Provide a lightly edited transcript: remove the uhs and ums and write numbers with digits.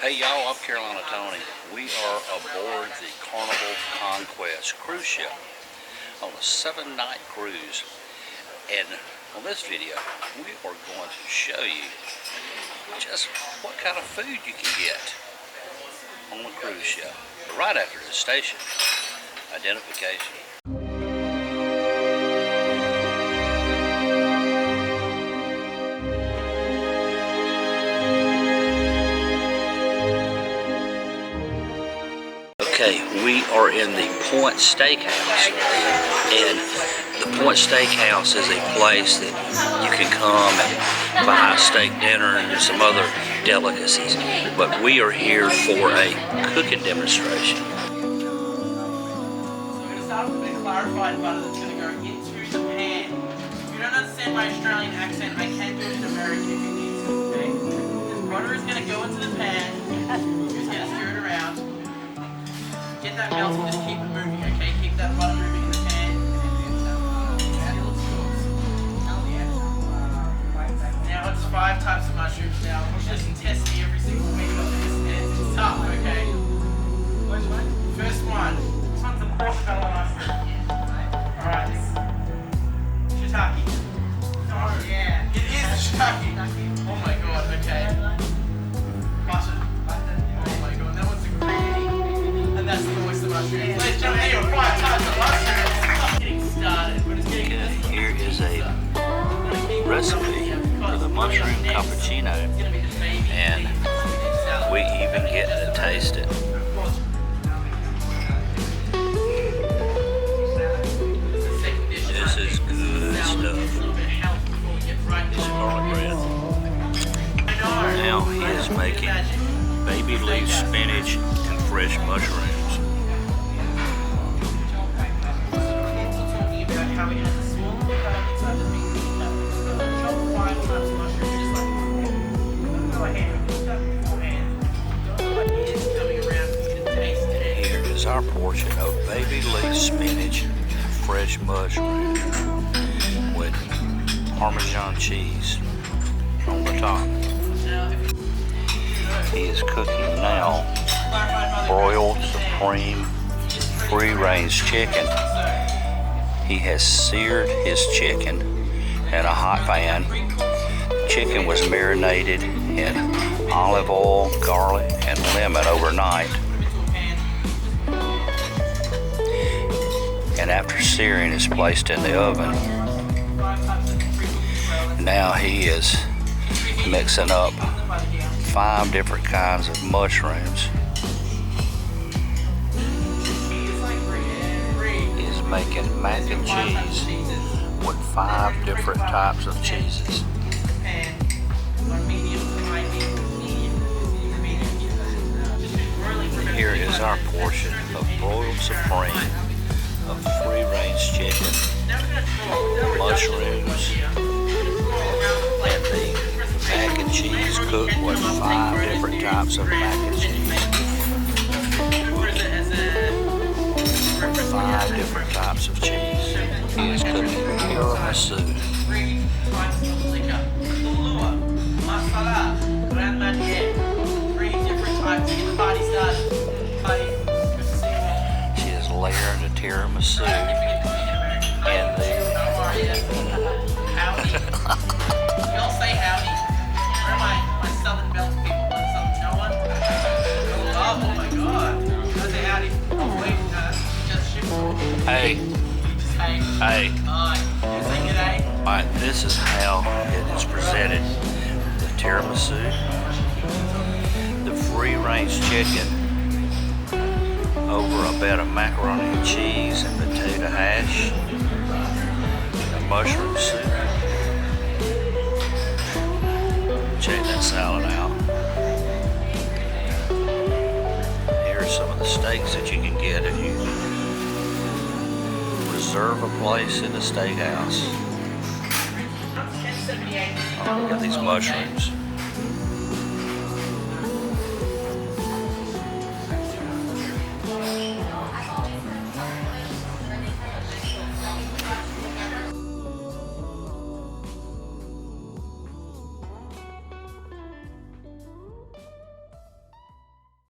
Hey y'all, I'm Carnival Tony. We are aboard the Carnival Conquest cruise ship on a 7-night cruise. And on this video, we are going to show you just what kind of food you can get on the cruise ship. But right after the station identification. Okay, we are in the Point Steakhouse, and the Point Steakhouse is a place that you can come and buy a steak dinner and some other delicacies, but we are here for a cooking demonstration. So we're going to start with a clarified butter that's going to go into the pan. If you don't understand my Australian accent, I can do it in American if you need to, okay? The butter is going to go into the pan. You're just going to stir it around. Get that melted, just keep it moving, okay? Keep that butter moving in the pan. Now it's 5 types of mushrooms now. We're just testing every single week on this, and it's tough, okay? First one. This one's a portobello mushroom. Alright. Shiitake. Oh yeah. It is shiitake. Oh my god, okay. Butter. Oh my god, that one's a creamy. And that's the oyster mushroom. Let's jump in here, 5 types of mushrooms. Getting started. We're just getting this. Here is a recipe for the mushroom cappuccino, and we even get to taste it. This is good stuff. This is garlic bread. Now he is making baby leaf spinach and fresh mushrooms. Here is our portion of baby leaf spinach and fresh mushroom with Parmesan cheese on the top. He is cooking now broiled supreme free-range chicken. He has seared his chicken in a hot pan. Chicken was marinated in olive oil, garlic, and lemon overnight. And after searing, is placed in the oven. Now he is mixing up 5 different kinds of mushrooms. He is making mac and cheese with 5 different types of cheeses. Here is our portion of broiled supreme of free-range chicken, mushrooms, and the mac and cheese cooked with 5 different types of mac and cheese. 5 different types of cheese. He is cooking tiramisu. She is layering the tiramisu in the... Y'all say howdy. Where are my Southern Belle people? Southern no one? Oh my god. Y'all say howdy. Oh wait, no, that's just shit. Hey. Hey. Hey. Hi. You say g'day? Alright, this is how it is presented. The tiramisu, the free-range chicken over a bed of macaroni and cheese and potato hash, the mushroom soup. Check that salad out. Here are some of the steaks that you can get if you reserve a place in the steakhouse. Oh, look at these mushrooms.